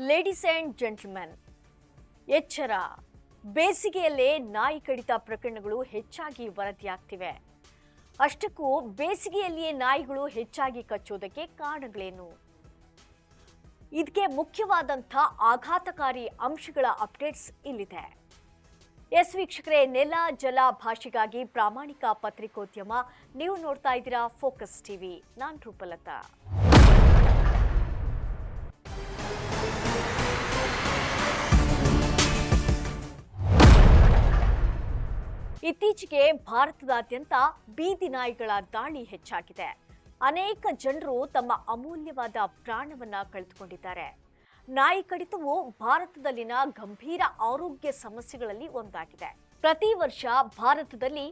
Ladies and gentlemen, ಎಚ್ಚರ. ಬೇಸಿಗೆಯಲ್ಲೇ ನಾಯಿ ಕಡಿತ ಪ್ರಕರಣಗಳು ಹೆಚ್ಚಾಗಿ ವರದಿಯಾಗ್ತಿವೆ. ಅಷ್ಟಕ್ಕೂ ಬೇಸಿಗೆಯಲ್ಲಿಯೇ ನಾಯಿಗಳು ಹೆಚ್ಚಾಗಿ ಕಚ್ಚೋದಕ್ಕೆ ಕಾರಣಗಳೇನು? ಇದಕ್ಕೆ ಮುಖ್ಯವಾದಂಥ ಆಘಾತಕಾರಿ ಅಂಶಗಳ ಅಪ್ಡೇಟ್ಸ್ ಇಲ್ಲಿದೆ. ಎಸ್ ವೀಕ್ಷಕರೇ, ನೆಲ ಜಲ ಭಾಷೆಗಾಗಿ ಪ್ರಾಮಾಣಿಕ ಪತ್ರಿಕೋದ್ಯಮ. ನೀವು ನೋಡ್ತಾ ಇದ್ದೀರಾ ಫೋಕಸ್ ಟಿವಿ. ನಾನು ರೂಪಲತಾ. ಇತ್ತೀಚೆಗೆ ಭಾರತದಾದ್ಯಂತ ಬೀದಿ ನಾಯಿಗಳ ದಾಳಿ ಹೆಚ್ಚಾಗಿದೆ. ಅನೇಕ ಜನರು ತಮ್ಮ ಅಮೂಲ್ಯವಾದ ಪ್ರಾಣವನ್ನ ಕಳೆದುಕೊಂಡಿದ್ದಾರೆ. ನಾಯಿ ಕಡಿತವು ಭಾರತದಲ್ಲಿನ ಗಂಭೀರ ಆರೋಗ್ಯ ಸಮಸ್ಯೆಗಳಲ್ಲಿ ಒಂದಾಗಿದೆ. ಪ್ರತಿ ವರ್ಷ ಭಾರತದಲ್ಲಿ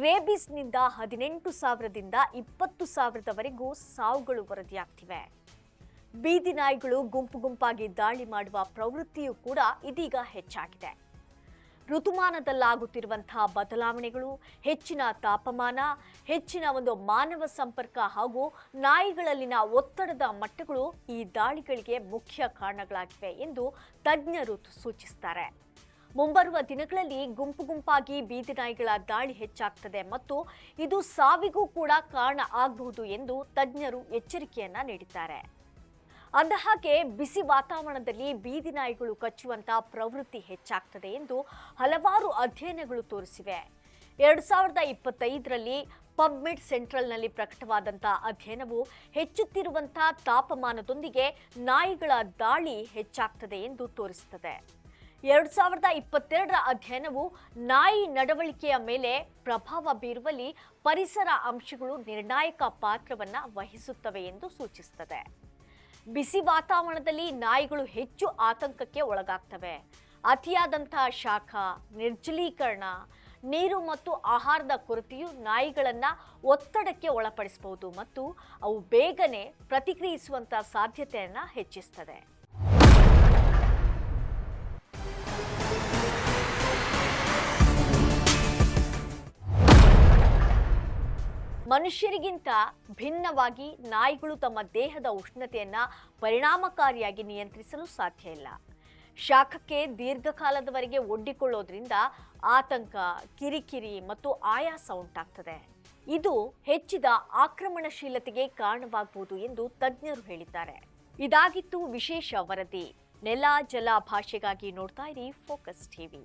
ರೇಬಿಸ್ನಿಂದ 18,000ದಿಂದ 20,000ದವರೆಗೂ ಸಾವುಗಳು ವರದಿಯಾಗ್ತಿವೆ. ಬೀದಿ ನಾಯಿಗಳು ಗುಂಪು ಗುಂಪಾಗಿ ದಾಳಿ ಮಾಡುವ ಪ್ರವೃತ್ತಿಯೂ ಕೂಡ ಇದೀಗ ಹೆಚ್ಚಾಗಿದೆ. ಋತುಮಾನದಲ್ಲಾಗುತ್ತಿರುವಂತಹ ಬದಲಾವಣೆಗಳು, ಹೆಚ್ಚಿನ ತಾಪಮಾನ, ಹೆಚ್ಚಿನ ಮಾನವ ಸಂಪರ್ಕ ಹಾಗೂ ನಾಯಿಗಳಲ್ಲಿನ ಒತ್ತಡದ ಮಟ್ಟಗಳು ಈ ದಾಳಿಗಳಿಗೆ ಮುಖ್ಯ ಕಾರಣಗಳಾಗಿವೆ ಎಂದು ತಜ್ಞರು ಸೂಚಿಸುತ್ತಾರೆ. ಮುಂಬರುವ ದಿನಗಳಲ್ಲಿ ಗುಂಪು ಗುಂಪಾಗಿ ಬೀದಿ ನಾಯಿಗಳ ದಾಳಿ ಹೆಚ್ಚಾಗ್ತದೆ ಮತ್ತು ಇದು ಸಾವಿಗೂ ಕೂಡ ಕಾರಣ ಆಗಬಹುದು ಎಂದು ತಜ್ಞರು ಎಚ್ಚರಿಕೆಯನ್ನ ನೀಡಿದ್ದಾರೆ. ಅಂದಹಾಗೆ ಬಿಸಿ ವಾತಾವರಣದಲ್ಲಿ ಬೀದಿ ನಾಯಿಗಳು ಕಚ್ಚುವಂತ ಪ್ರವೃತ್ತಿ ಹೆಚ್ಚಾಗ್ತದೆ ಎಂದು ಹಲವಾರು ಅಧ್ಯಯನಗಳು ತೋರಿಸಿವೆ. 2025ರಲ್ಲಿ ಪಬ್ಮೆಡ್ ಸೆಂಟ್ರಲ್ನಲ್ಲಿ ಪ್ರಕಟವಾದಂತಹ ಅಧ್ಯಯನವು ಹೆಚ್ಚುತ್ತಿರುವಂತಹ ತಾಪಮಾನದೊಂದಿಗೆ ನಾಯಿಗಳ ದಾಳಿ ಹೆಚ್ಚಾಗ್ತದೆ ಎಂದು ತೋರಿಸುತ್ತದೆ. 2022ರ ಅಧ್ಯಯನವು ನಾಯಿ ನಡವಳಿಕೆಯ ಮೇಲೆ ಪ್ರಭಾವ ಬೀರುವಲ್ಲಿ ಪರಿಸರ ಅಂಶಗಳು ನಿರ್ಣಾಯಕ ಪಾತ್ರವನ್ನ ವಹಿಸುತ್ತವೆ ಎಂದು ಸೂಚಿಸುತ್ತದೆ. ಬಿಸಿ ವಾತಾವರಣದಲ್ಲಿ ನಾಯಿಗಳು ಹೆಚ್ಚು ಆತಂಕಕ್ಕೆ ಒಳಗಾಗ್ತವೆ. ಅತಿಯಾದಂತಹ ಶಾಖ, ನಿರ್ಜಲೀಕರಣ, ನೀರು ಮತ್ತು ಆಹಾರದ ಕೊರತೆಯು ನಾಯಿಗಳನ್ನು ಒತ್ತಡಕ್ಕೆ ಒಳಪಡಿಸಬಹುದು ಮತ್ತು ಅವು ಬೇಗನೆ ಪ್ರತಿಕ್ರಿಯಿಸುವಂತಹ ಸಾಧ್ಯತೆಯನ್ನು ಹೆಚ್ಚಿಸುತ್ತದೆ. ಮನುಷ್ಯರಿಗಿಂತ ಭಿನ್ನವಾಗಿ ನಾಯಿಗಳು ತಮ್ಮ ದೇಹದ ಉಷ್ಣತೆಯನ್ನ ಪರಿಣಾಮಕಾರಿಯಾಗಿ ನಿಯಂತ್ರಿಸಲು ಸಾಧ್ಯ ಇಲ್ಲ. ಶಾಖಕ್ಕೆ ದೀರ್ಘಕಾಲದವರೆಗೆ ಒಡ್ಡಿಕೊಳ್ಳೋದ್ರಿಂದ ಆತಂಕ, ಕಿರಿಕಿರಿ ಮತ್ತು ಆಯಾಸ ಉಂಟಾಗ್ತದೆ. ಇದು ಹೆಚ್ಚಿದ ಆಕ್ರಮಣಶೀಲತೆಗೆ ಕಾರಣವಾಗಬಹುದು ಎಂದು ತಜ್ಞರು ಹೇಳಿದ್ದಾರೆ. ಇದಾಗಿತ್ತು ವಿಶೇಷ ವರದಿ. ನೆಲ ಜಲ ಭಾಷೆಗಾಗಿ ನೋಡ್ತಾ ಇರಿ ಫೋಕಸ್ ಟಿವಿ.